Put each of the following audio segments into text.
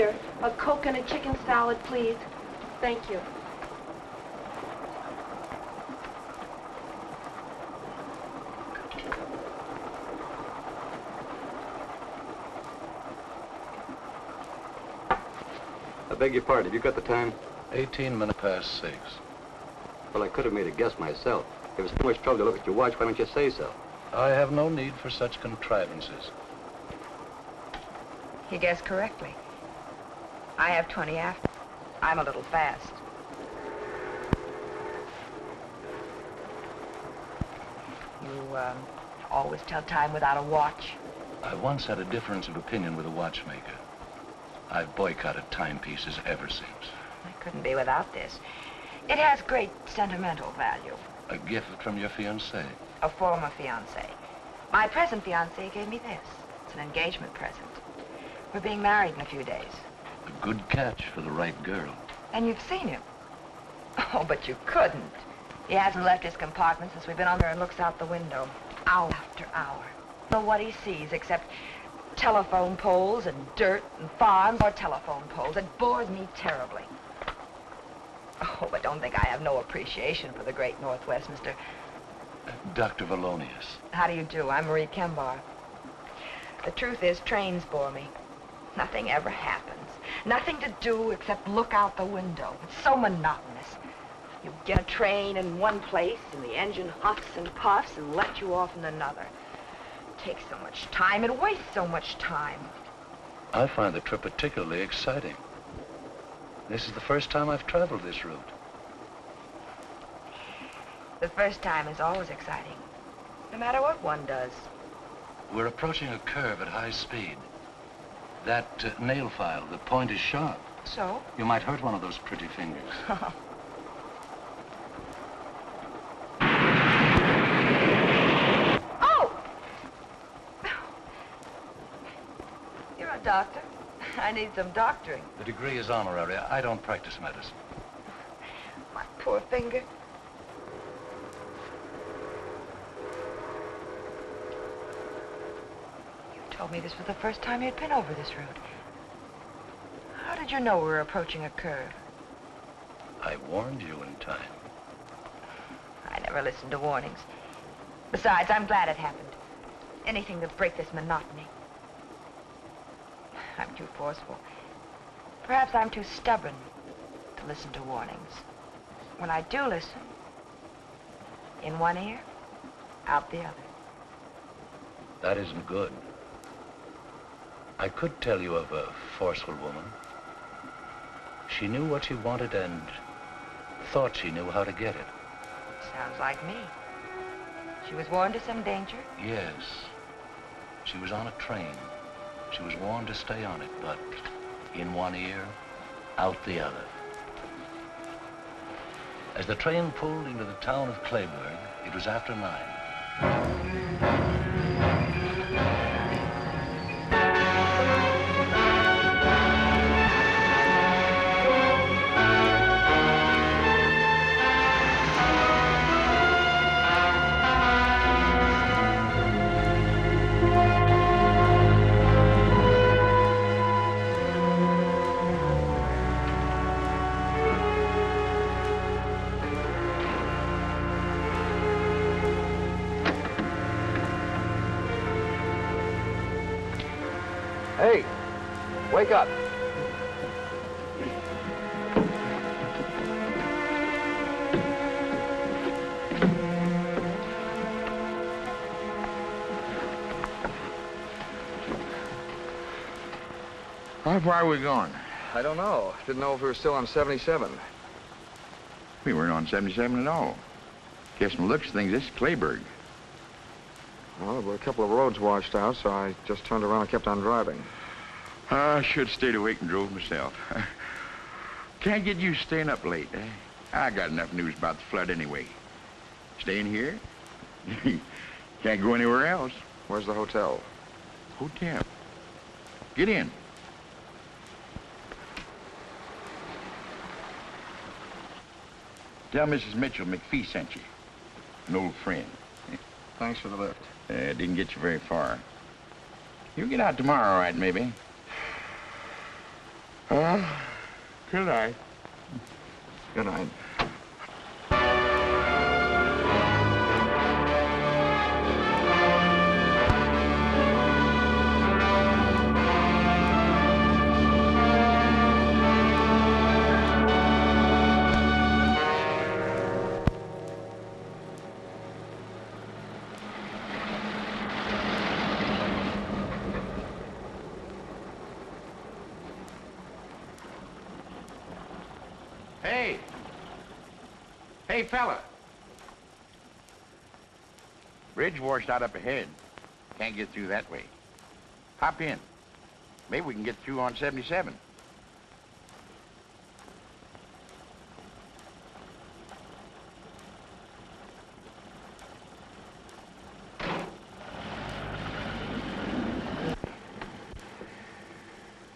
Here, a Coke and a chicken salad, please. Thank you. I beg your pardon, have you got the time? 18 minutes past 6. Well, I could have made a guess myself. If it was too much trouble to look at your watch, why don't you say so? I have no need for such contrivances. He guessed correctly. I have 20 after. I'm a little fast. You, always tell time without a watch? I once had a difference of opinion with a watchmaker. I've boycotted timepieces ever since. I couldn't be without this. It has great sentimental value. A gift from your fiancé. A former fiancé. My present fiancé gave me this. It's an engagement present. We're being married in a few days. A good catch for the right girl. And you've seen him. Oh, but you couldn't. He hasn't left his compartment since we've been on there and looks out the window. Hour after hour. I don't know what he sees except telephone poles and dirt and farms or telephone poles. It bores me terribly. Oh, but don't think I have no appreciation for the great Northwest, Mr. Dr. Valonius. How do you do? I'm Marie Kembar. The truth is, trains bore me. Nothing ever happens. Nothing to do except look out the window. It's so monotonous. You get a train in one place, and the engine huffs and puffs and lets you off in another. It takes so much time. It wastes so much time. I find the trip particularly exciting. This is the first time I've traveled this route. The first time is always exciting, no matter what one does. We're approaching a curve at high speed. That nail file, the point is sharp. So? You might hurt one of those pretty fingers. Oh! You're a doctor. I need some doctoring. The degree is honorary. I don't practice medicine. My poor finger. You told me this was the first time you'd been over this route. How did you know we were approaching a curve? I warned you in time. I never listened to warnings. Besides, I'm glad it happened. Anything to break this monotony. I'm too forceful. Perhaps I'm too stubborn to listen to warnings. When I do listen, in one ear, out the other. That isn't good. I could tell you of a forceful woman. She knew what she wanted and thought she knew how to get it. Sounds like me. She was warned of some danger? Yes. She was on a train. She was warned to stay on it, but in one ear, out the other. As the train pulled into the town of Clayburg, it was after 9. Hey, wake up. How far are we going? I don't know. Didn't know if we were still on 77. We weren't on 77 at all. Guess from the looks of things, this is Clayburg. Well, there were a couple of roads washed out, so I just turned around and kept on driving. I should have stayed awake and drove myself. Can't get used to staying up late, eh? I got enough news about the flood anyway. Staying here? Can't go anywhere else. Where's the hotel? Hotel. Get in. Tell Mrs. Mitchell McPhee sent you. An old friend. Thanks for the lift. Didn't get you very far. You'll get out tomorrow, all right, maybe? Good night. Good night. Hey! Hey, fella! Bridge washed out up ahead. Can't get through that way. Hop in. Maybe we can get through on 77.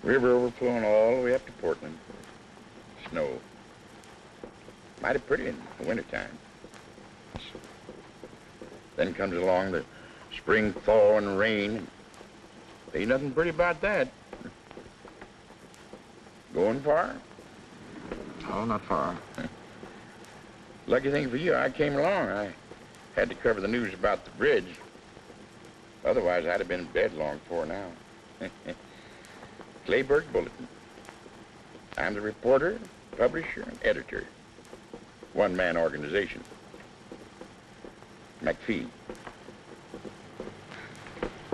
River overflowing all the way up to Portland. Snow. Mighty pretty in the wintertime. Then comes along the spring thaw and rain. Ain't nothing pretty about that. Going far? Oh, not far. Lucky thing for you, I came along. I had to cover the news about the bridge. Otherwise, I'd have been in bed long before now. Clayburg Bulletin. I'm the reporter, publisher, and editor. One-man organization. McPhee.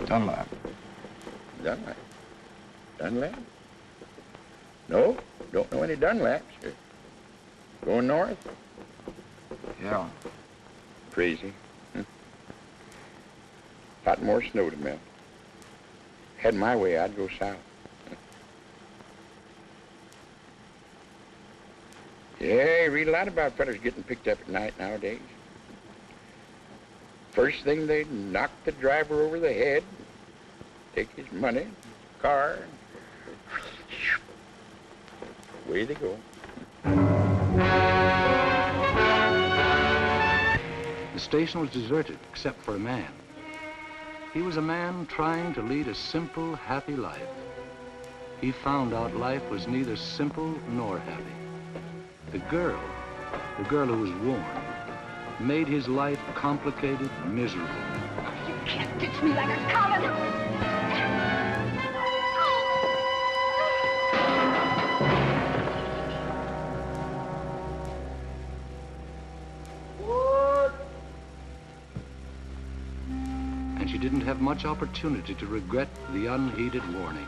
Dunlap. Dunlap. Dunlap? No, don't know any Dunlaps. Going north? Yeah. Crazy. Lot more snow to melt. Had my way, I'd go south. Yeah, you read a lot about fellas getting picked up at night nowadays. First thing, they knock the driver over the head, take his money, car, away they go. The station was deserted except for a man. He was a man trying to lead a simple, happy life. He found out life was neither simple nor happy. The girl who was warm, made his life complicated, miserable. You can't ditch me like a common. And she didn't have much opportunity to regret the unheeded warning.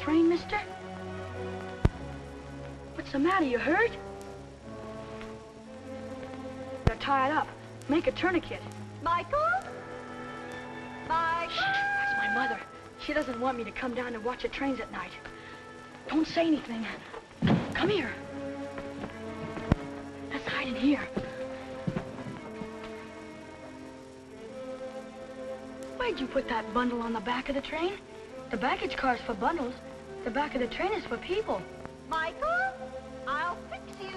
Train, mister? What's the matter? You hurt? You're tied up. Make a tourniquet. Michael? Mike? That's my mother. She doesn't want me to come down and watch the trains at night. Don't say anything. Come here. Let's hide in here. Why'd you put that bundle on the back of the train? The baggage car's for bundles. The back of the train is for people. Michael? I'll fix you.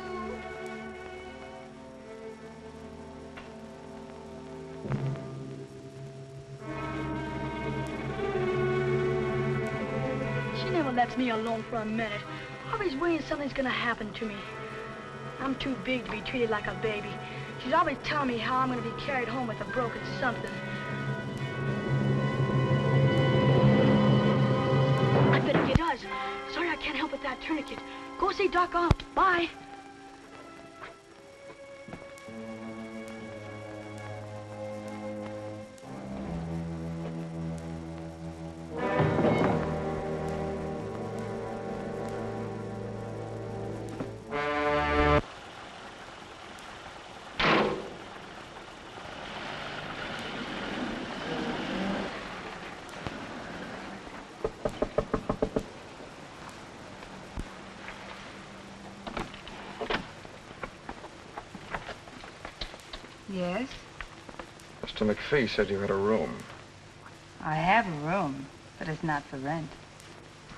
She never lets me alone for a minute. Always worrying something's gonna happen to me. I'm too big to be treated like a baby. She's always telling me how I'm gonna be carried home with a broken something. I bet he does. Sorry I can't help with that tourniquet. Go see Doc off. Bye. Yes? Mr. McPhee said you had a room. I have a room, but it's not for rent.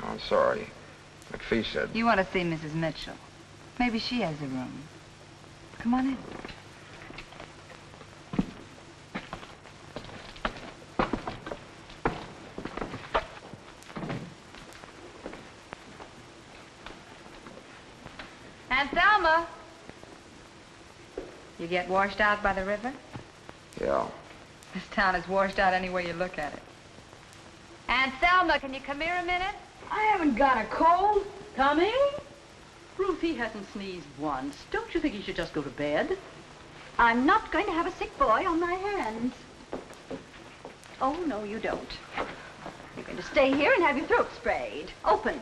Oh, I'm sorry. McPhee said... You want to see Mrs. Mitchell. Maybe she has a room. Come on in. Aunt Thelma! You get washed out by the river? Yeah. This town is washed out any way you look at it. Aunt Thelma, can you come here a minute? I haven't got a cold. Coming? Ruth, he hasn't sneezed once. Don't you think he should just go to bed? I'm not going to have a sick boy on my hands. Oh, no, you don't. You're going to stay here and have your throat sprayed. Open.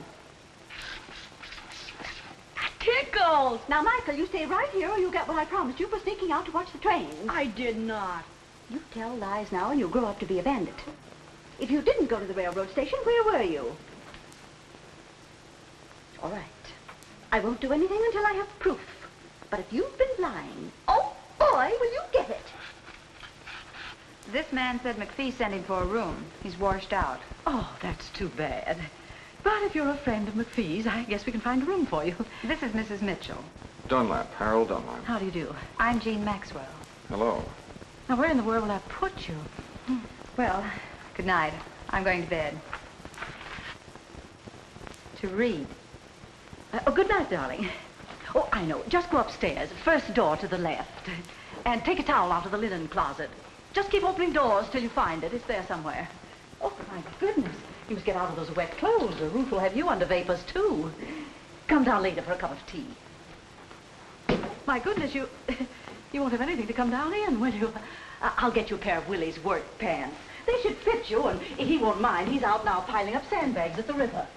Tickles! Now, Michael, you stay right here or you'll get what I promised you for sneaking out to watch the trains. I did not. You tell lies now and you'll grow up to be a bandit. If you didn't go to the railroad station, where were you? All right. I won't do anything until I have proof. But if you've been lying, oh, boy, will you get it. This man said McPhee sent him for a room. He's washed out. Oh, that's too bad. But if you're a friend of McPhee's, I guess we can find a room for you. This is Mrs. Mitchell. Dunlap, Harold Dunlap. How do you do? I'm Jean Maxwell. Hello. Now, where in the world will I put you? Well, good night. I'm going to bed. To read. Oh, good night, darling. Oh, I know. Just go upstairs, first door to the left, and take a towel out of the linen closet. Just keep opening doors till you find it. It's there somewhere. Oh, my goodness. You must get out of those wet clothes, or Ruth will have you under vapors, too. Come down later for a cup of tea. My goodness, you won't have anything to come down in, will you? I'll get you a pair of Willie's work pants. They should fit you, and he won't mind. He's out now piling up sandbags at the river.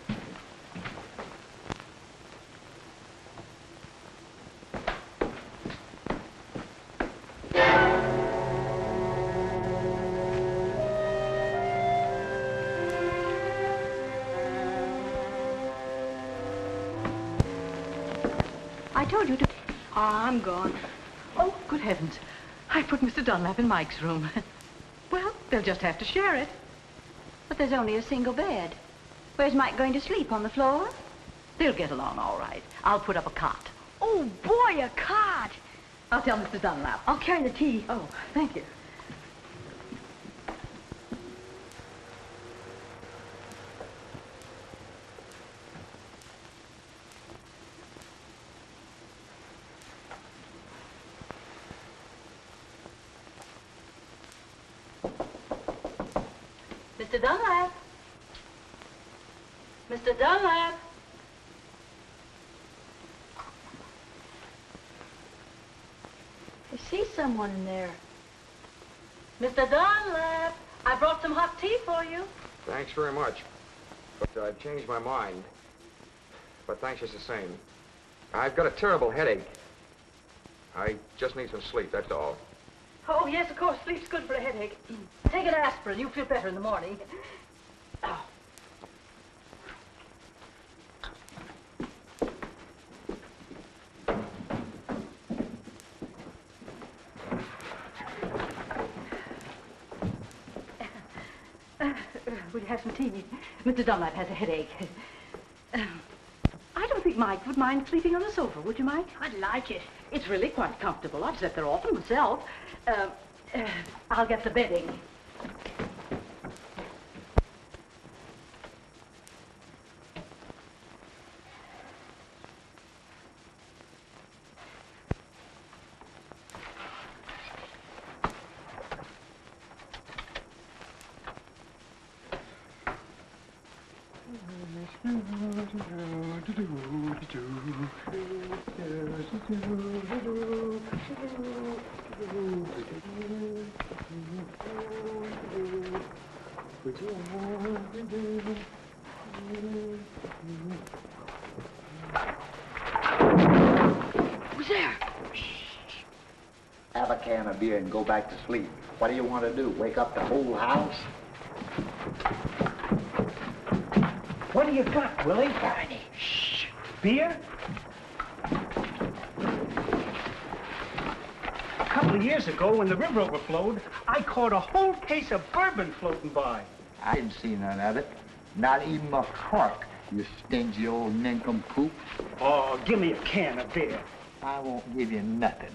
I told you to... I'm gone. Oh, good heavens. I put Mr. Dunlap in Mike's room. Well, they'll just have to share it. But there's only a single bed. Where's Mike going to sleep, on the floor? They'll get along all right. I'll put up a cot. Oh, boy, a cot. I'll tell Mr. Dunlap. I'll carry the tea. Oh, thank you. Mr. Dunlap. Mr. Dunlap. I see someone in there. Mr. Dunlap, I brought some hot tea for you. Thanks very much. But I've changed my mind. But thanks just the same. I've got a terrible headache. I just need some sleep, that's all. Oh, yes, of course. Sleep's good for a headache. Take an aspirin. You'll feel better in the morning. Oh. Will you have some tea? Mr. Dunlap has a headache. I don't think Mike would mind sleeping on the sofa, would you, Mike? I'd like it. It's really quite comfortable. I've slept there often myself. I'll get the bedding. Who's there? Have a can of beer and go back to sleep. What do you want to do? Wake up the whole house? What do you got, Willie? Barney. Shh. Beer? Come couple of years ago, when the river overflowed, I caught a whole case of bourbon floating by. I didn't see none of it. Not even a cork, you stingy old nincompoop. Oh, give me a can of beer. I won't give you nothing.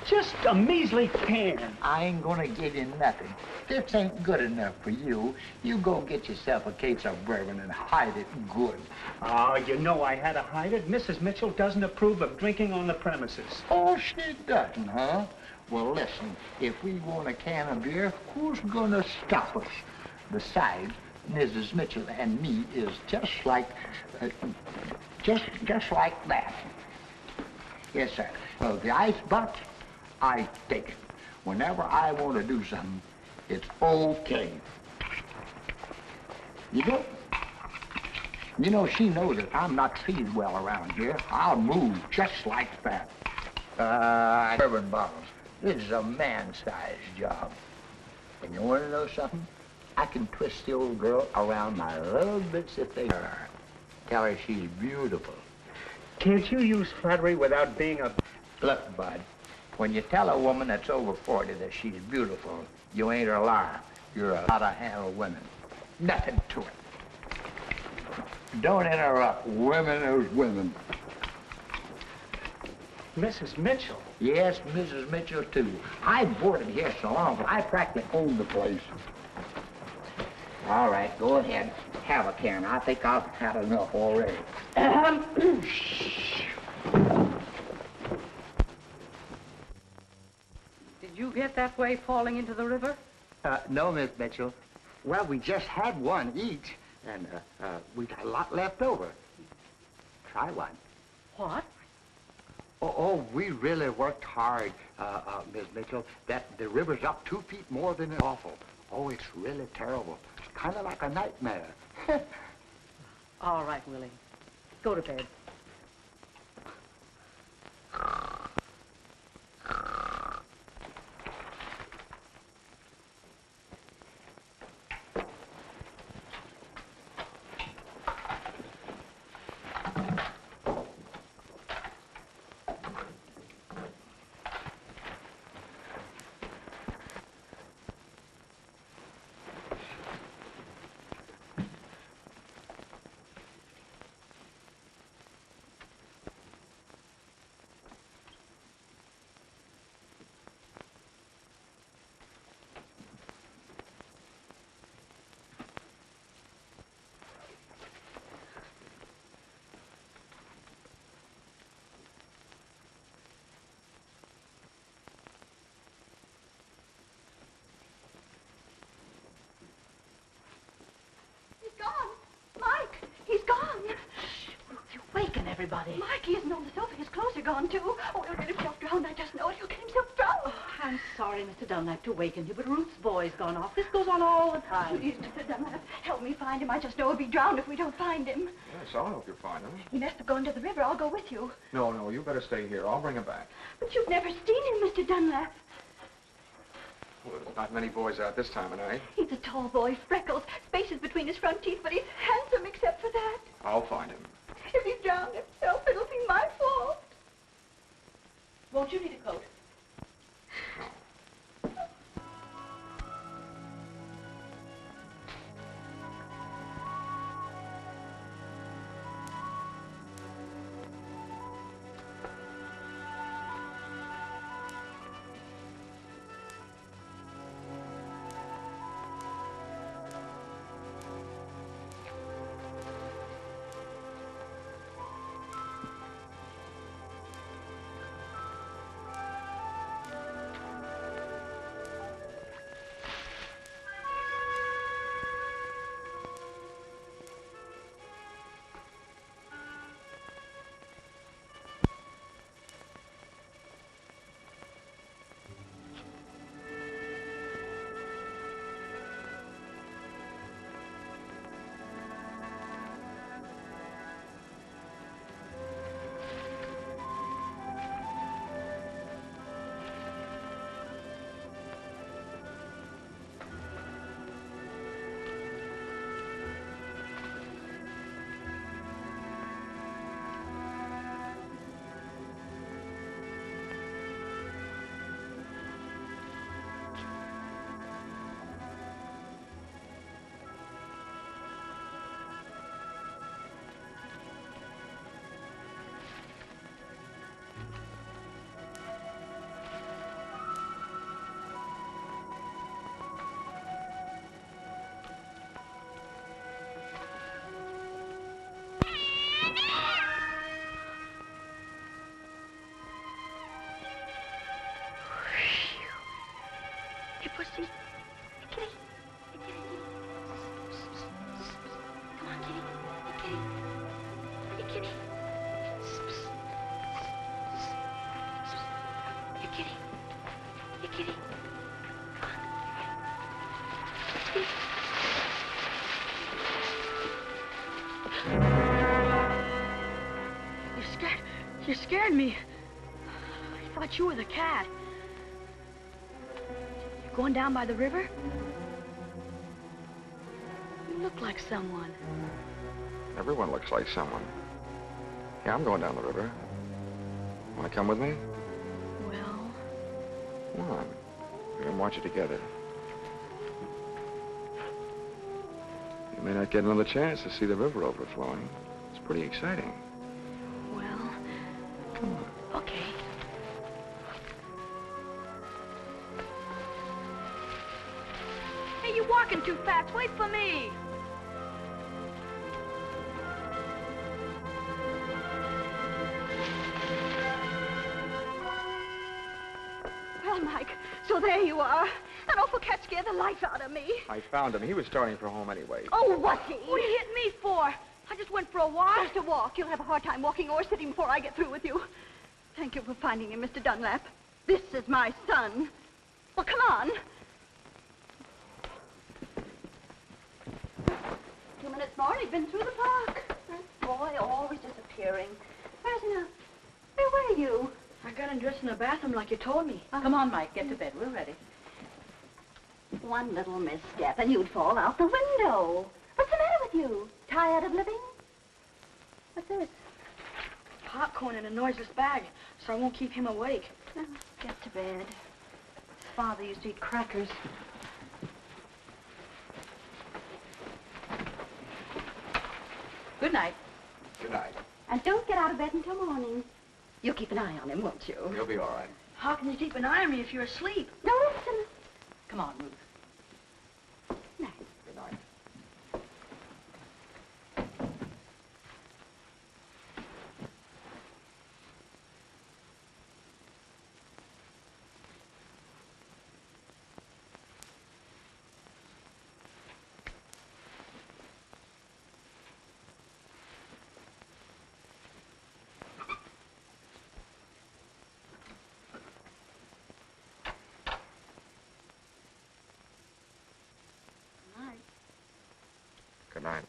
Just a measly can. I ain't gonna give you nothing. This ain't good enough for you. You go get yourself a case of bourbon and hide it good. Oh, you know I had to hide it. Mrs. Mitchell doesn't approve of drinking on the premises. Oh, she doesn't, huh? Well, listen, if we want a can of beer, who's gonna stop us? Besides, Mrs. Mitchell and me is just like that. Yes, sir. Well, the icebox, I take it. Whenever I want to do something, it's okay. You know, she knows that I'm not treated well around here. I'll move just like that. Bourbon bottles. This is a man-sized job. And you want to know something? I can twist the old girl around my little bits if they are. Tell her she's beautiful. Can't you use flattery without being a... Look, Bud, when you tell a woman that's over 40 that she's beautiful, you ain't a liar. You're a how-to-handle women. Nothing to it. Don't interrupt. Women is women. Mrs. Mitchell? Yes, Mrs. Mitchell, too. I boarded here so long, but I practically own the place. All right, go ahead. Have a can. I think I've had enough already. Did you get that way falling into the river? No, Miss Mitchell. Well, we just had one each, and we got a lot left over. Try one. What? Oh, we really worked hard, Miss Mitchell. The river's up 2 feet more than it's awful. Oh, it's really terrible. It's kind of like a nightmare. All right, Willie. Go to bed. Everybody. Mikey isn't on the sofa. His clothes are gone, too. Oh, he'll get himself drowned. I just know it. He'll get himself drowned. Oh, I'm sorry, Mr. Dunlap, to waken you, but Ruth's boy's gone off. This goes on all the time. Please, Mr. Dunlap, help me find him. I just know he'll be drowned if we don't find him. Yes, I'll help you find him. He must have gone to the river. I'll go with you. No, you better stay here. I'll bring him back. But you've never seen him, Mr. Dunlap. Well, there's not many boys out this time of night. He's a tall boy, freckles, spaces between his front teeth, but he's handsome except for that. I'll find him. If he drowned himself, it'll be my fault. Won't you need a coat? Hey, pussy. Hey, kitty. Hey, kitty. Come on, kitty. Hey, kitty. Hey, kitty. Hey, kitty. Hey, kitty. Come on. Kitty. You scared me. I thought you were the cat. You going down by the river? You look like someone. Everyone looks like someone. Yeah, I'm going down the river. Want to come with me? Well... Come on. We can watch it together. You may not get another chance to see the river overflowing. It's pretty exciting. Well... Come on. Okay. Hey, you're walking too fast. Wait for me. Well, Mike, so there you are. That awful cat scared the life out of me. I found him. He was starting for home anyway. Oh, was he? What do you hit me for? I just went for a walk. Just a walk. You'll have a hard time walking or sitting before I get through with you. Thank you for finding him, Mr. Dunlap. This is my son. Well, come on. 2 minutes more and he'd been through the park. That boy always disappearing. Where's now? Where were you? I got undressed in the bathroom like you told me. Come on, Mike, get to bed. We're ready. One little misstep and you'd fall out the window. What's the matter with you? Tired of living? What's this? Popcorn in a noiseless bag, so I won't keep him awake. Oh, get to bed. His father used to eat crackers. Good night. Good night. And don't get out of bed until morning. You'll keep an eye on him, won't you? He'll be all right. How can you keep an eye on me if you're asleep? No, listen. Come on, Ruth. Night. Good night. Good night.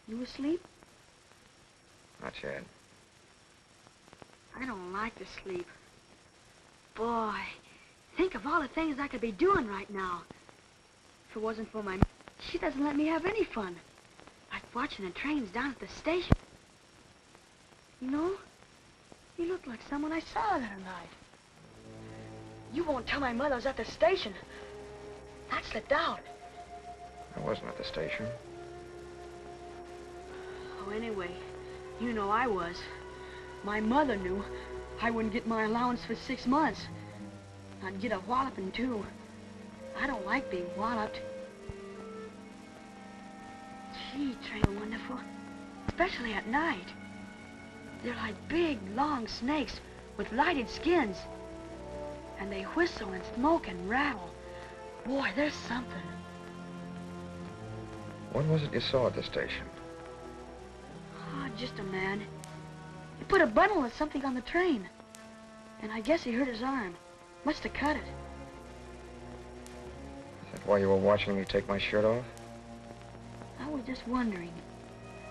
You asleep? Not yet. I don't like to sleep. Boy, think of all the things I could be doing right now. If it wasn't for my... She doesn't let me have any fun. Like watching the trains down at the station. You know, you look like someone I saw the other night. You won't tell my mother I was at the station. That slipped out. I wasn't at the station. Oh, anyway, you know I was. My mother knew I wouldn't get my allowance for 6 months. I'd get a walloping, too. I don't like being walloped. Gee, trains are wonderful. Especially at night. They're like big, long snakes with lighted skins. And they whistle and smoke and rattle. Boy, there's something. What was it you saw at the station? Oh, just a man. He put a bundle of something on the train. And I guess he hurt his arm. Must have cut it. Is that why you were watching me take my shirt off? I was just wondering.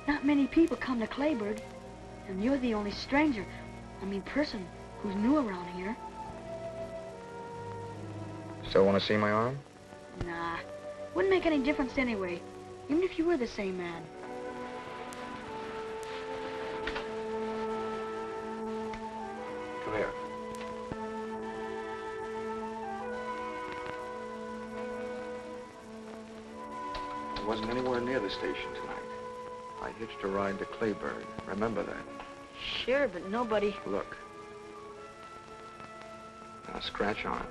Not many people come to Clayburg. And you're the only stranger, person who's new around here. Still want to see my arm? Nah. Wouldn't make any difference anyway. Even if you were the same man. Come here. I wasn't anywhere near the station tonight. I hitched a ride to Clayburg. Remember that? Sure, but nobody... Look. Now scratch on it.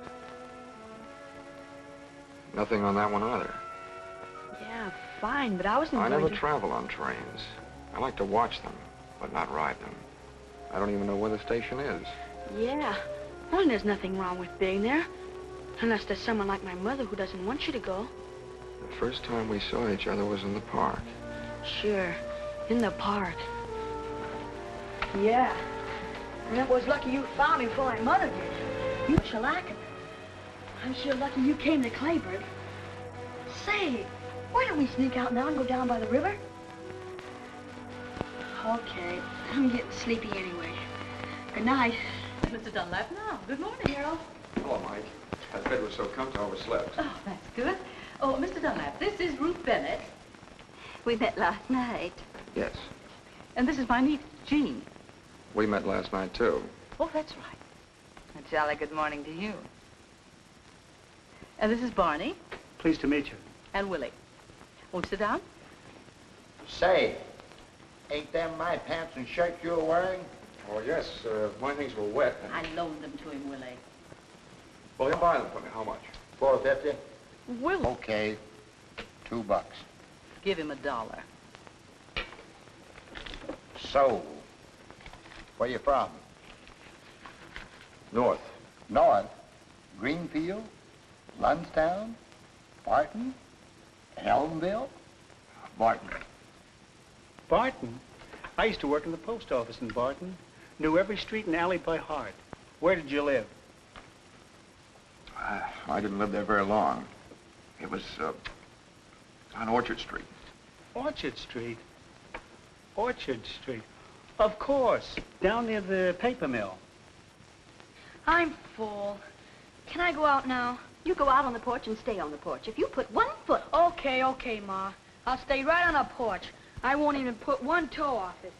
Nothing on that one either. Yeah, fine, but I wasn't I going never to... travel on trains. I like to watch them, but not ride them. I don't even know where the station is. Yeah. Well, there's nothing wrong with being there. Unless there's someone like my mother who doesn't want you to go. The first time we saw each other was in the park. Sure. In the park. Yeah. And it was lucky you found me before my mother did. You were shellacking. I'm sure lucky you came to Clayburg. Say, why don't we sneak out now and go down by the river? Okay. I'm getting sleepy anyway. Good night. Mr. Dunlap now. Good morning, Harold. Hello, Mike. That bed was so comfortable, I overslept. Oh, that's good. Oh, Mr. Dunlap, this is Ruth Bennett. We met last night. Yes. And this is my niece, Jean. We met last night, too. Oh, that's right. A jolly good morning to you. And this is Barney Pleased to meet you. and Willie. Won't you sit down? Say, ain't them my pants and shirt you're wearing? Oh, yes. My things were wet. I loaned them to him, Willie. Well, he'll buy them for me. How much? $4.50? Willie. Okay, $2. Give him $1. So, where you from? North. North? Greenfield? Lundstown? Barton? Elmville? Barton. Barton? I used to work in the post office in Barton. Knew every street and alley by heart. Where did you live? I didn't live there very long. It was on Orchard Street. Orchard Street. Orchard Street. Of course. Down near the paper mill. I'm full. Can I go out now? You go out on the porch and stay on the porch. If you put 1 foot... Okay, Ma. I'll stay right on the porch. I won't even put 1 toe off it.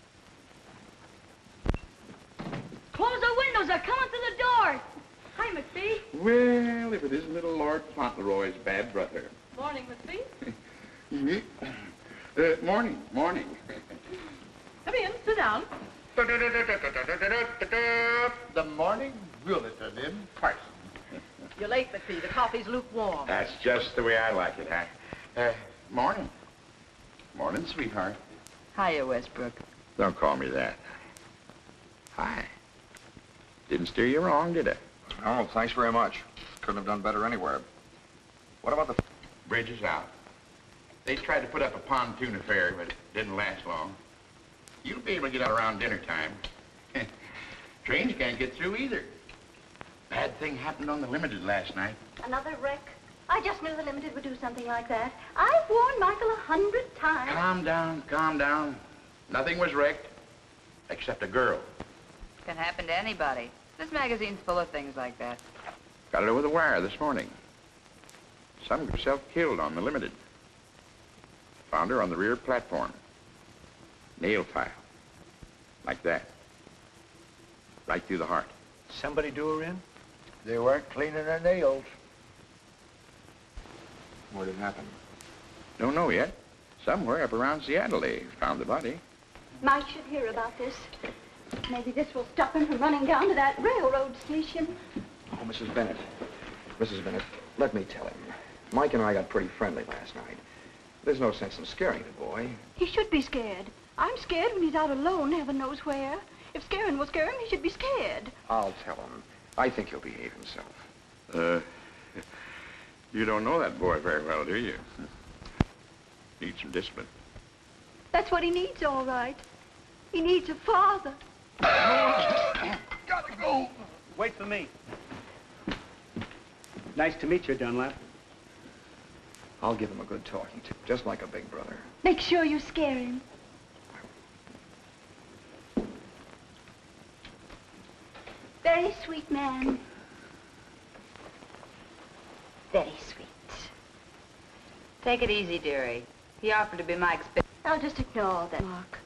Close the windows. They're coming through the door. Hi, McPhee. Well, if it isn't little Lord Fauntleroy's bad brother. Morning, McPhee. Morning. Come in, sit down. The morning bulletin in person. You're late, McPhee. The coffee's lukewarm. That's just the way I like it, huh? Morning. Morning, sweetheart. Hiya, Westbrook. Don't call me that. Hi. Didn't steer you wrong, did I? Oh, thanks very much. Couldn't have done better anywhere. What about the... Bridge is out. They tried to put up a pontoon affair, but it didn't last long. You'll be able to get out around dinner time. Trains can't get through either. Bad thing happened on the Limited last night. Another wreck? I just knew the Limited would do something like that. I've warned Michael 100 times. Calm down. Nothing was wrecked, except a girl. Can happen to anybody. This magazine's full of things like that. Got it over the wire this morning. Some girl self-killed on the Limited. Found her on the rear platform. Nail file. Like that. Right through the heart. Somebody do her in? They weren't cleaning their nails. Where did it happen? Don't know yet. Somewhere up around Seattle they found the body. Mike should hear about this. Maybe this will stop him from running down to that railroad station. Oh, Mrs. Bennett. Mrs. Bennett, let me tell him. Mike and I got pretty friendly last night. There's no sense in scaring the boy. He should be scared. I'm scared when he's out alone, heaven knows where. If scaring will scare him, he should be scared. I'll tell him. I think he'll behave himself. You don't know that boy very well, do you? Needs some discipline. That's what he needs, all right. He needs a father. Gotta go. Wait for me. Nice to meet you, Dunlap. I'll give him a good talking to, just like a big brother. Make sure you scare him. Very sweet man. Very sweet. Take it easy, dearie. He offered to be Mike's... I'll just ignore that, Mark.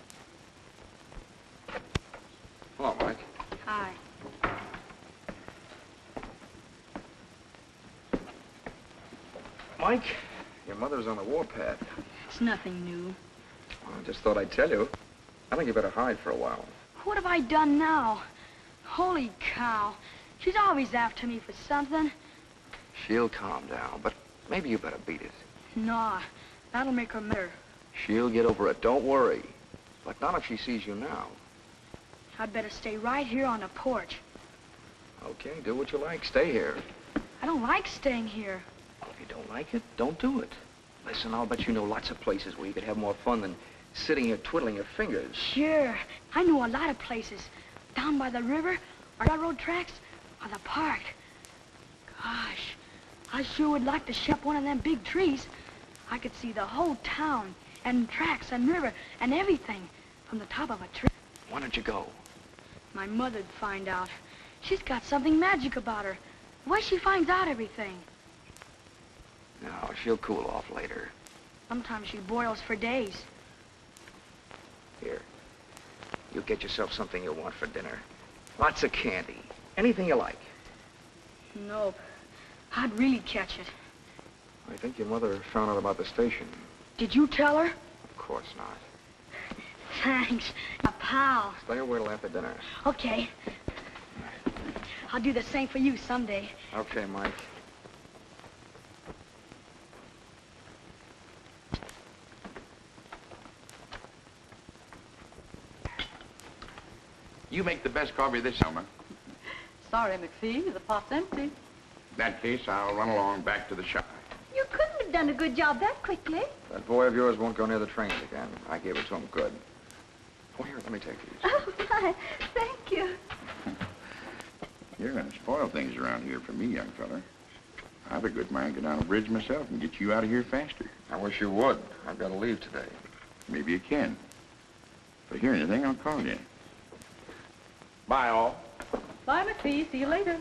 Hello, Mike. Hi. Mike? Your mother's on the warpath. It's nothing new. Well, I just thought I'd tell you. I think you better hide for a while. What have I done now? Holy cow. She's always after me for something. She'll calm down, but maybe you better beat it. Nah, that'll make her mad. She'll get over it, don't worry. But not if she sees you now. I'd better stay right here on the porch. Okay, do what you like. Stay here. I don't like staying here. If you don't like it, don't do it. Listen, I'll bet you know lots of places where you could have more fun than sitting here twiddling your fingers. Sure. I know a lot of places. Down by the river, or railroad tracks, or the park. Gosh, I sure would like to ship one of them big trees. I could see the whole town, and tracks, and river, and everything from the top of a tree. Why don't you go? My mother'd find out. She's got something magic about her. Why she finds out everything. No, she'll cool off later. Sometimes she boils for days. Here, you get yourself something you'll want for dinner. Lots of candy. Anything you like. Nope. I'd really catch it. I think your mother found out about the station. Did you tell her? Of course not. Thanks, a pal. Stay away till after dinner. Okay. I'll do the same for you someday. Okay, Mike. You make the best coffee this summer. Sorry, McPhee, the pot's empty. In that case, I'll run along back to the shop. You couldn't have done a good job that quickly. That boy of yours won't go near the trains again. I gave it to him good. Oh, here, let me take these. Oh, my. Thank you. You're going to spoil things around here for me, young fella. I've a good mind to get on a bridge myself and get you out of here faster. I wish you would. I've got to leave today. Maybe you can. If I hear anything, I'll call you. Bye, all. Bye, McPhee. See you later.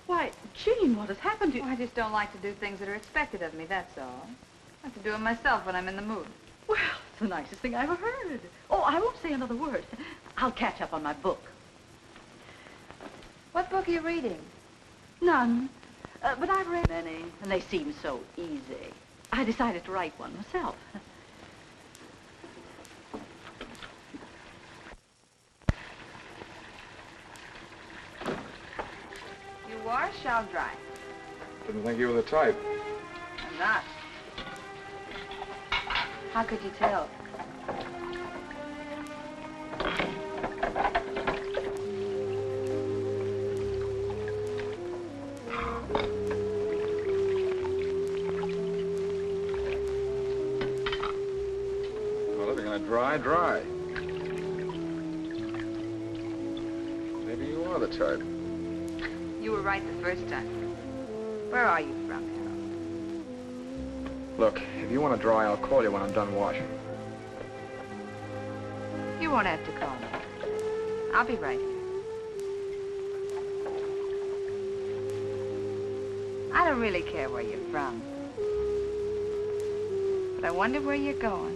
Why, Jean, what has happened to you? I just don't like to do things that are expected of me, that's all. I have to do them myself when I'm in the mood. Well, it's the nicest thing I ever heard. Oh, I won't say another word. I'll catch up on my book. What book are you reading? None. But I've read many, and they seem so easy. I decided to write one myself. You wash, I'll dry. Didn't think you were the type. I'm not. How could you tell? Well, if you're gonna dry, dry. Maybe you are the type. You were right the first time. Where are you from, Harold? Look, if you want to dry, I'll call you when I'm done washing. You won't have to call me. I'll be right here. I don't really care where you're from. But I wonder where you're going.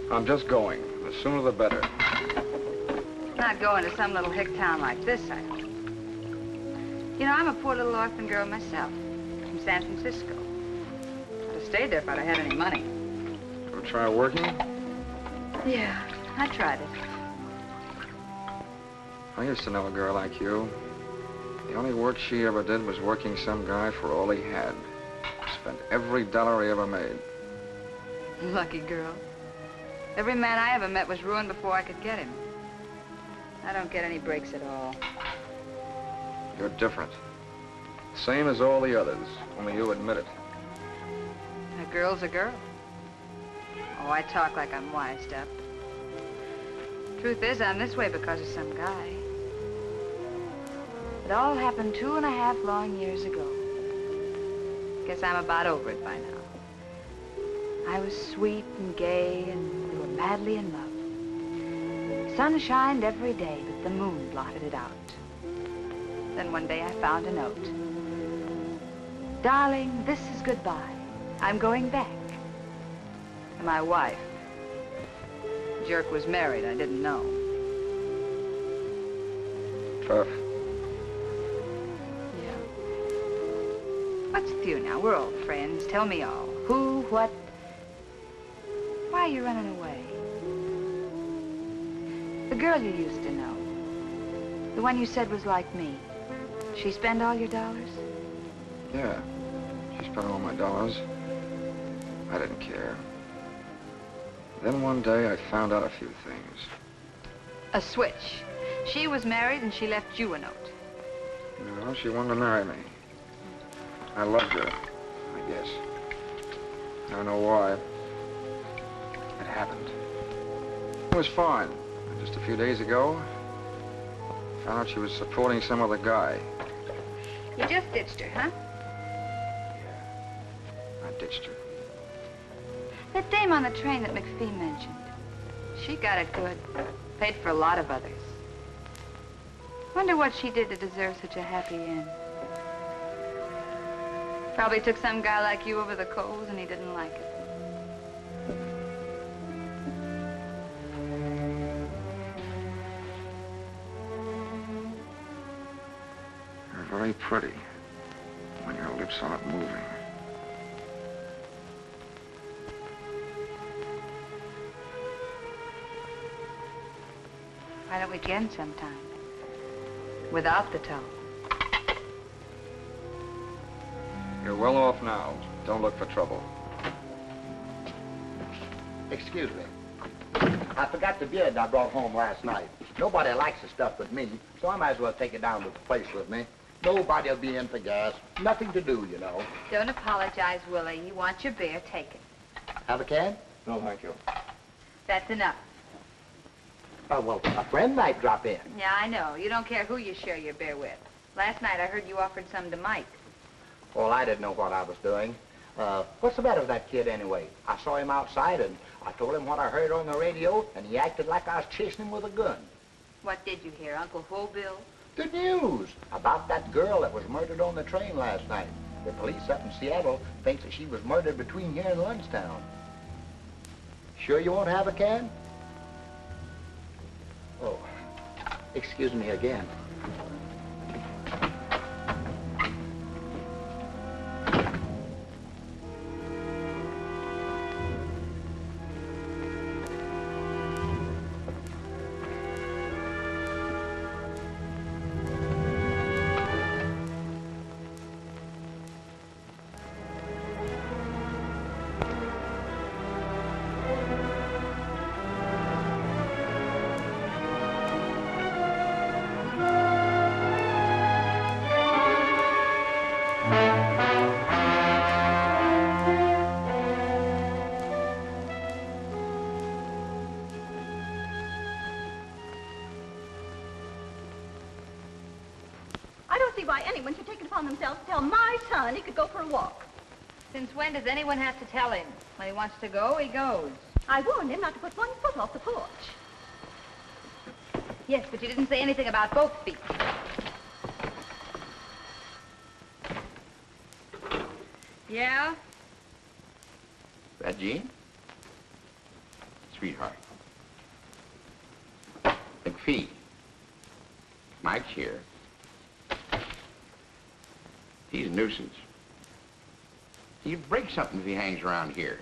I'm just going. The sooner the better. Not going to some little hick town like this, I hope. You know, I'm a poor little orphan girl myself, from San Francisco. I'd have stayed there if I'd have had any money. Ever try working? Yeah, I tried it. I used to know a girl like you. The only work she ever did was working some guy for all he had. Spent every dollar he ever made. Lucky girl. Every man I ever met was ruined before I could get him. I don't get any breaks at all. You're different. Same as all the others, only you admit it. A girl's a girl. Oh, I talk like I'm wised up. Truth is, I'm this way because of some guy. It all happened 2.5 long years ago. Guess I'm about over it by now. I was sweet and gay, and we were madly in love. Sun shined every day, but the moon blotted it out. Then one day I found a note. Darling, this is goodbye. I'm going back. And my wife. The jerk was married. I didn't know. Tough. Yeah. What's with you now? We're old friends. Tell me all. Who, what? Why are you running away? The girl you used to know. The one you said was like me. She spend all your dollars? Yeah. She spent all my dollars. I didn't care. Then one day I found out a few things. A switch. She was married and she left you a note. No, she wanted to marry me. I loved her, I guess. I don't know why. It happened. It was fine. Just a few days ago, I found out she was supporting some other guy. You just ditched her, huh? I ditched her. That dame on the train that McPhee mentioned. She got it good. Paid for a lot of others. Wonder what she did to deserve such a happy end. Probably took some guy like you over the coals and he didn't like it. You're very pretty when your lips aren't moving. Why don't we again sometime? Without the towel. You're well off now. Don't look for trouble. Excuse me. I forgot the beard I brought home last night. Nobody likes the stuff but me, so I might as well take it down to the place with me. Nobody'll be in for gas. Nothing to do, you know. Don't apologize, Willie. You want your beer, take it. Have a can? No, thank you. That's enough. Oh, well, a friend might drop in. Yeah, I know. You don't care who you share your beer with. Last night I heard you offered some to Mike. Well, I didn't know what I was doing. What's the matter with that kid anyway? I saw him outside and I told him what I heard on the radio and he acted like I was chasing him with a gun. What did you hear, Uncle Bill? The news about that girl that was murdered on the train last night. The police up in Seattle think that she was murdered between here and Lunchtown. Sure you won't have a can? Oh, excuse me again. Why anyone should take it upon themselves to tell my son he could go for a walk. Since when does anyone have to tell him? When he wants to go, he goes. I warned him not to put one foot off the porch. Yes, but you didn't say anything about both feet. Yeah? That Jean? Sweetheart. McPhee. Mike's here. He's a nuisance. He'd break something if he hangs around here.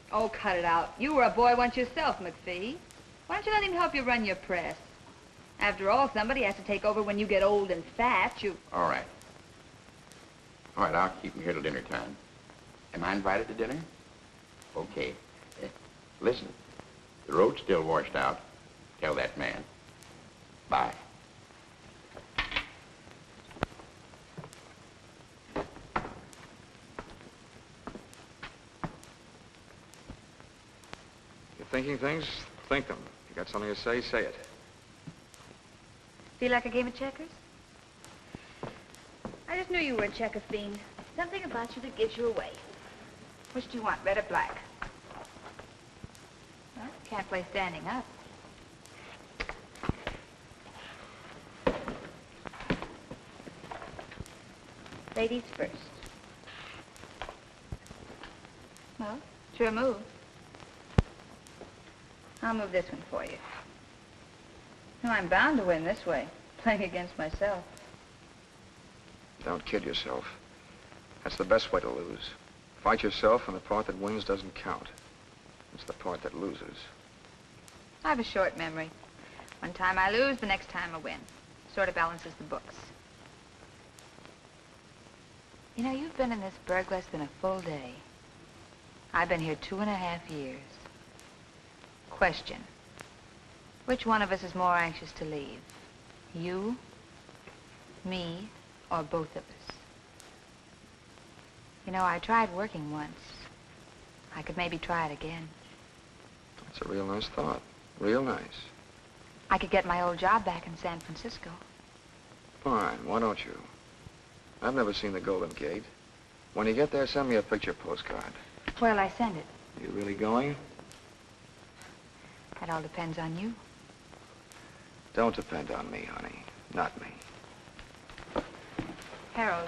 Oh, cut it out. You were a boy once yourself, McPhee. Why don't you let him help you run your press? After all, somebody has to take over when you get old and fat. All right. All right, I'll keep him here till dinner time. Am I invited to dinner? Okay. Listen, the road's still washed out. Tell that man. Bye. Thinking things, think them. You got something to say it. Feel like a game of checkers? I just knew you were a checker fiend. Something about you that gives you away. Which do you want, red or black? Well, can't play standing up. Ladies first. Well, sure move. I'll move this one for you. No, I'm bound to win this way, playing against myself. Don't kid yourself. That's the best way to lose. Fight yourself, and the part that wins doesn't count. It's the part that loses. I have a short memory. One time I lose, the next time I win. Sort of balances the books. You know, you've been in this burg less than a full day. I've been here 2.5 years. Question. Which one of us is more anxious to leave? You, me, or both of us? You know, I tried working once. I could maybe try it again. That's a real nice thought. Real nice. I could get my old job back in San Francisco. Fine, why don't you? I've never seen the Golden Gate. When you get there, send me a picture postcard. Where'll I send it? You really going? That all depends on you. Don't depend on me, honey. Not me. Harold,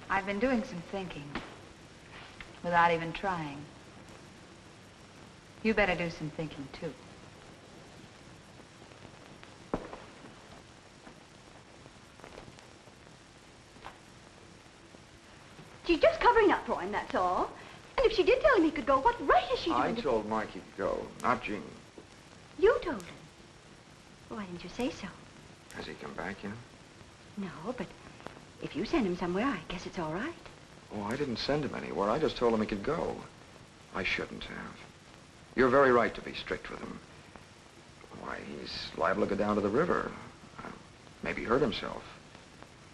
I've been doing some thinking without even trying. You better do some thinking, too. She's just covering up for him, that's all. And if she did tell him he could go, what right is she doing? I told Mike he could go, not Jean. You told him? Why didn't you say so? Has he come back yet? No, but if you send him somewhere, I guess it's all right. Oh, I didn't send him anywhere. I just told him he could go. I shouldn't have. You're very right to be strict with him. Why, he's liable to go down to the river. Maybe hurt himself.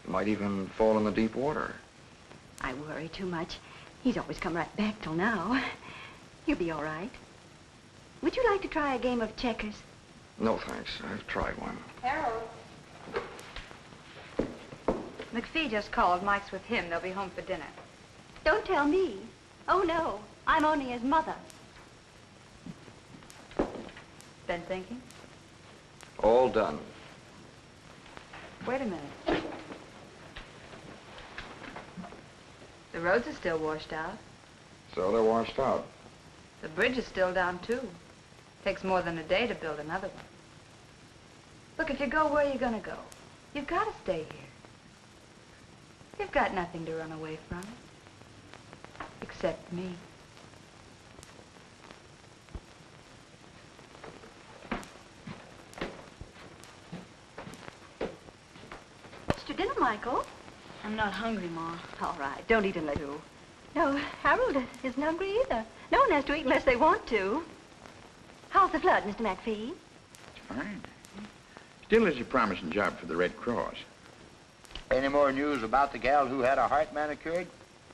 He might even fall in the deep water. I worry too much. He's always come right back till now. He'll be all right. Would you like to try a game of checkers? No, thanks. I've tried one. Harold. McPhee just called. Mike's with him. They'll be home for dinner. Don't tell me. Oh, no. I'm only his mother. Been thinking? All done. Wait a minute. The roads are still washed out. So they're washed out. The bridge is still down, too. Takes more than a day to build another one. Look, if you go where you're gonna go, you've got to stay here. You've got nothing to run away from. Except me. What's your dinner, Michael? I'm not hungry, Ma. All right, don't eat unless you. No, Harold isn't hungry either. No one has to eat unless they want to. How's the flood, Mr. McPhee? It's fine. Still is a promising job for the Red Cross. Any more news about the gal who had her heart manicured?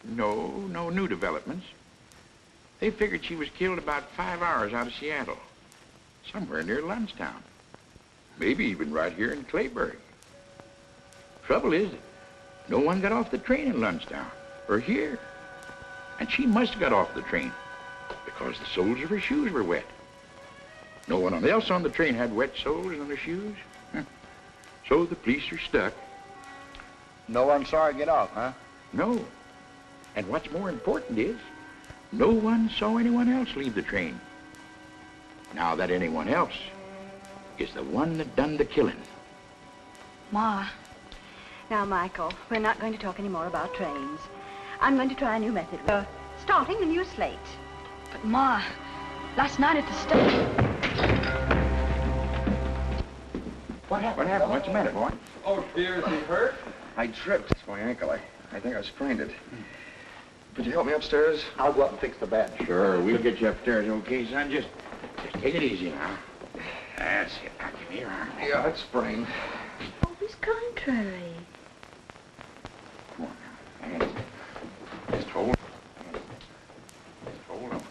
No new developments. They figured she was killed about 5 hours out of Seattle. Somewhere near Lunstown. Maybe even right here in Clayburg. Trouble is, no one got off the train in Lunstown, or here. And she must have got off the train, because the soles of her shoes were wet. No one else on the train had wet soles on their shoes. So the police are stuck. No one saw her get off, huh? No. And what's more important is, no one saw anyone else leave the train. Now that anyone else is the one that done the killing. Ma. Now, Michael, we're not going to talk any more about trains. I'm going to try a new method. We're starting a new slate. But, Ma, last night at the station... What happened? What's the matter, boy? Oh, dear, is he hurt? I tripped. It's my ankle. I think I sprained it. Could you help me upstairs? I'll go up and fix the bed. Sure, we'll get you upstairs, okay, son? Just take it easy now. That's it. Now, give me your arm. Yeah, it's sprained. Always contrary. Come on now. That's it. Just hold. Just hold on.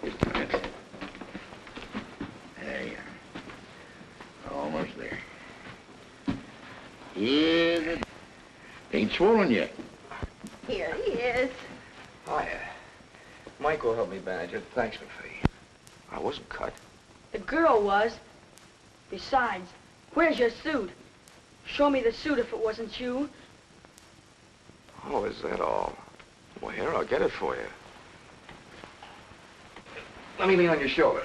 That's it. There you are. Almost there. Yeah, ain't swollen yet. Here he is. Hiya. Mike will help me bandage it. Thanks, McPhee. I wasn't cut. The girl was. Besides, where's your suit? Show me the suit if it wasn't you. Oh, is that all? Well, here, I'll get it for you. Let me lean on your shoulder.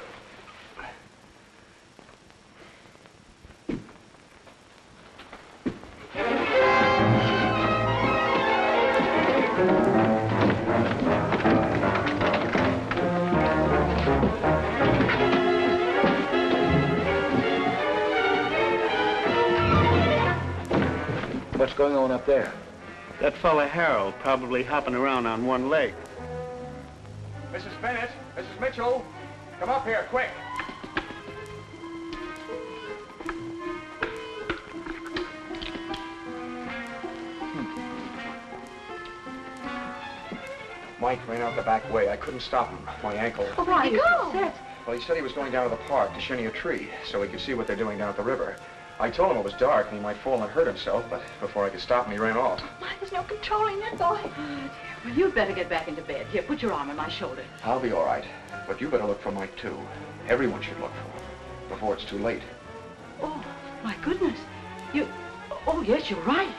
What's going on up there? That fella Harold probably hopping around on one leg. Mrs. Bennett, Mrs. Mitchell, come up here, quick. Mike ran out the back way. I couldn't stop him. My ankle. Oh, where did he go? Well, he said he was going down to the park to shinny a tree so he could see what they're doing down at the river. I told him it was dark and he might fall and hurt himself, but before I could stop him, he ran off. Mike, there's no controlling that boy. Oh, dear. Well, you'd better get back into bed. Here, put your arm on my shoulder. I'll be all right, but you better look for Mike, too. Everyone should look for him before it's too late. Oh, my goodness. Oh, yes, you're right.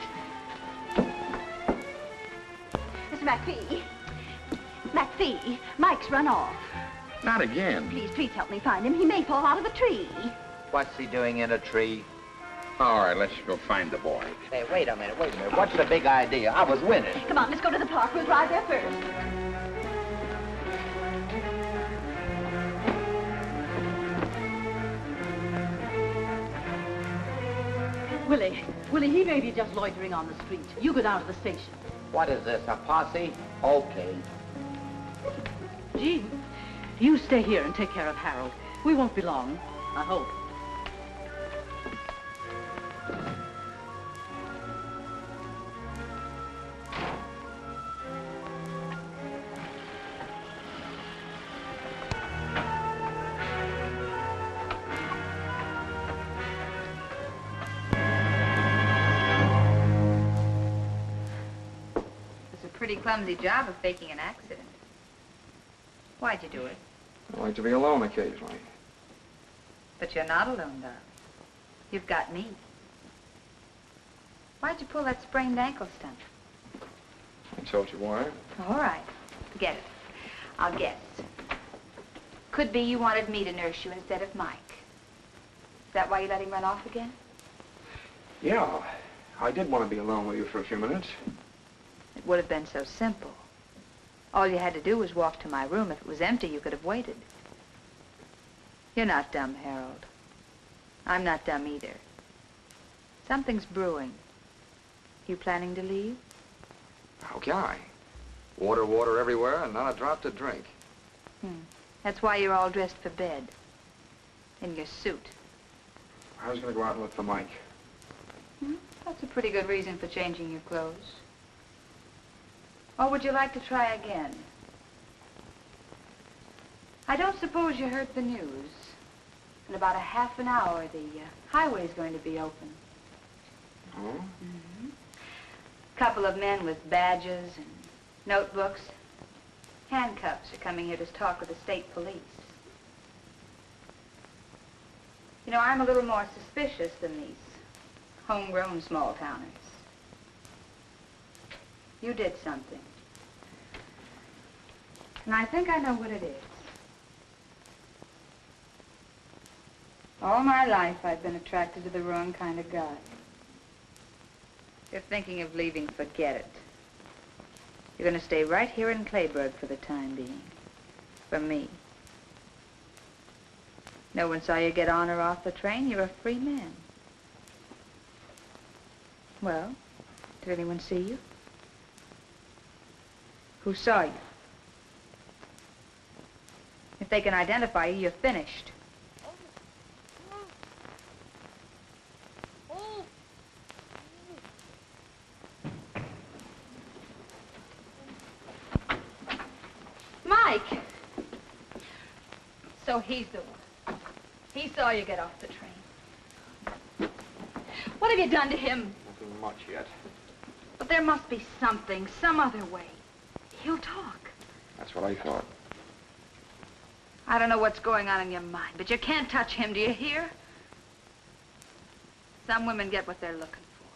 Mr. McPhee. McPhee, Mike's run off. Not again. Please help me find him. He may fall out of the tree. What's he doing in a tree? All right, let's go find the boy. Hey, wait a minute. What's the big idea? I was winning. Come on, let's go to the park. We'll drive there first. Willie, he may be just loitering on the street. You go down to the station. What is this, a posse? Okay. Jean, you stay here and take care of Harold. We won't be long, I hope. Pretty clumsy job of faking an accident. Why'd you do it? I like to be alone occasionally. But you're not alone, darling. You've got me. Why'd you pull that sprained ankle stunt? I told you why. All right. Forget it. I'll guess. Could be you wanted me to nurse you instead of Mike. Is that why you let him run off again? Yeah, I did want to be alone with you for a few minutes. It would have been so simple. All you had to do was walk to my room. If it was empty, you could have waited. You're not dumb, Harold. I'm not dumb either. Something's brewing. You planning to leave? How can I? Water everywhere and not a drop to drink. That's why you're all dressed for bed. In your suit. I was going to go out and look for Mike. That's a pretty good reason for changing your clothes. Or would you like to try again? I don't suppose you heard the news. In about a half an hour, the highway's going to be open. Oh? Couple of men with badges and notebooks, handcuffs are coming here to talk with the state police. You know, I'm a little more suspicious than these homegrown small-towners. You did something. And I think I know what it is. All my life, I've been attracted to the wrong kind of guy. If you're thinking of leaving, forget it. You're going to stay right here in Clayburg for the time being. For me. No one saw you get on or off the train. You're a free man. Well, did anyone see you? Who saw you? If they can identify you, you're finished. Mike! So he's the one. He saw you get off the train. What have you done to him? Nothing much yet. But there must be something, some other way. He'll talk. That's what I thought. I don't know what's going on in your mind, but you can't touch him, do you hear? Some women get what they're looking for,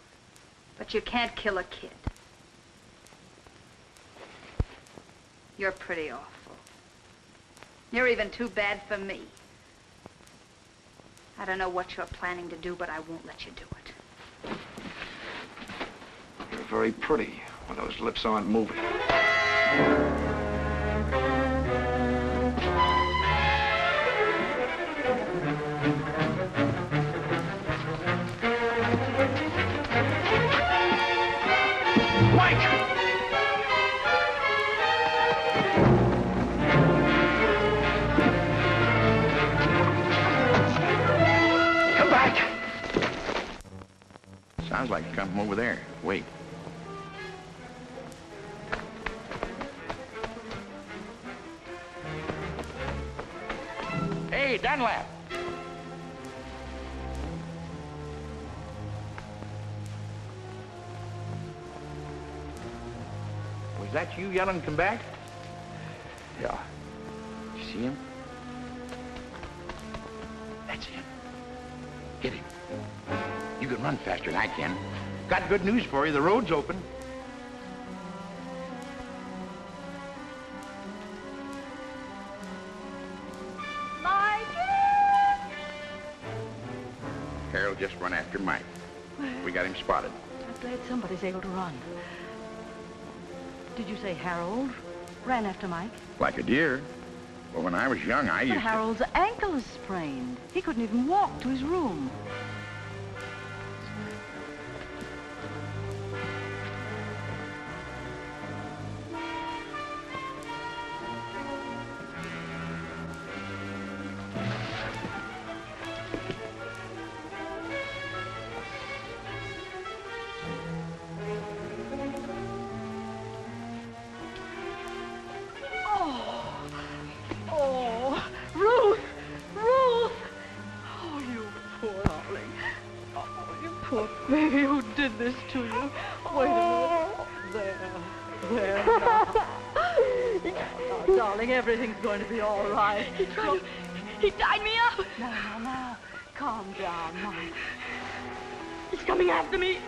but you can't kill a kid. You're pretty awful. You're even too bad for me. I don't know what you're planning to do, but I won't let you do it. You're very pretty when those lips aren't moving. Mike! Sounds like it come from over there. Wait. Hey, Dunlap! Was that you yelling, come back? Yeah. You see him? That's him. Get him. You can run faster than I can. Got good news for you. The road's open. Harold just run after Mike. We got him spotted. I'm glad somebody's able to run. Did you say Harold ran after Mike? Like a deer. Well, when I was young, I used But Harold's ankle is sprained. He couldn't even walk to his room. Baby, who did this to you? Wait a minute. There now. Now, darling, everything's going to be all right. He tied me up. Now. Calm down, Mike. He's coming after me.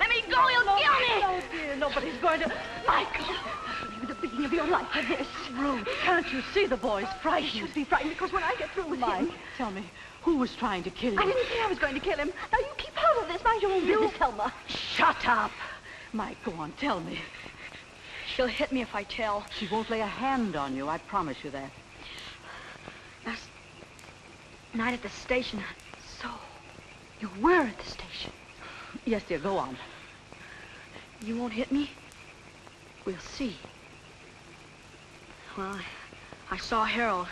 Let me go, he'll kill me. No, dear, nobody's going to... Mike! I'll give you the beating of your life for this. Ruth, can't you see the boy's frightened? He should be frightened because when I get through with him... Mike, tell me, who was trying to kill you? I didn't say I was going to kill him. Now, you keep out of this. Mind your own business, Thelma. Shut up! Mike, go on, tell me. She'll hit me if I tell. She won't lay a hand on you, I promise you that. Last night at the station. So, you were at the station. Yes, dear, go on. You won't hit me? We'll see. Well, I saw Harold.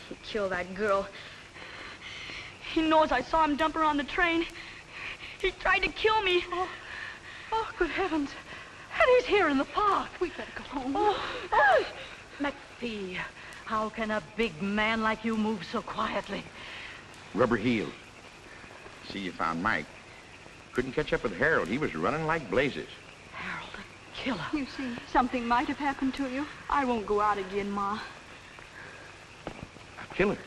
He killed that girl. He knows I saw him dump her on the train. He tried to kill me. Oh, good heavens. And he's here in the park. We'd better go home. Oh. McPhee, how can a big man like you move so quietly? Rubber heeled. See, you found Mike. Couldn't catch up with Harold. He was running like blazes. Harold, a killer. You see, something might have happened to you. I won't go out again, Ma. A killer?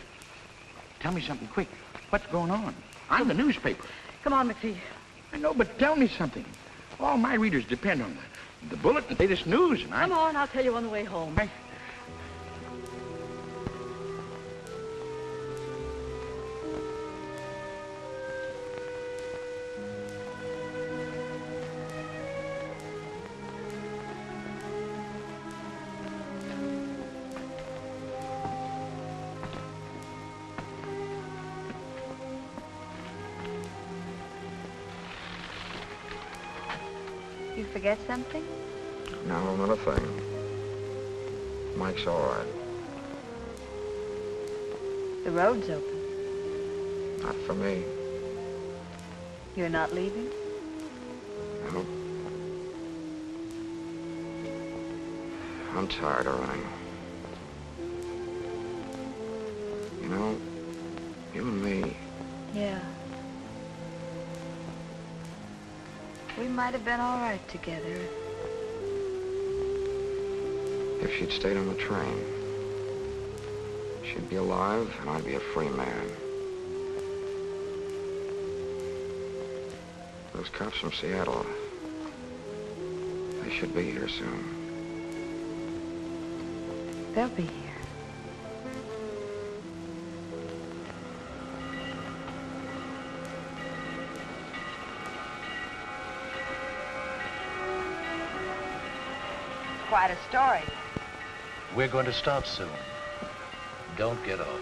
Tell me something quick. What's going on? I'm the newspaper. Come on, McPhee. I know, but tell me something. All my readers depend on the bulletin, the latest news, and Come on, I'll tell you on the way home. You forget something? No, not a thing. Mike's all right. The road's open. Not for me. You're not leaving? No. I'm tired of running. You know, you and me... Yeah. We might have been all right together. If she'd stayed on the train, she'd be alive and I'd be a free man. Those cops from Seattle, they should be here soon. They'll be here. Quite a story. We're going to stop soon. Don't get off.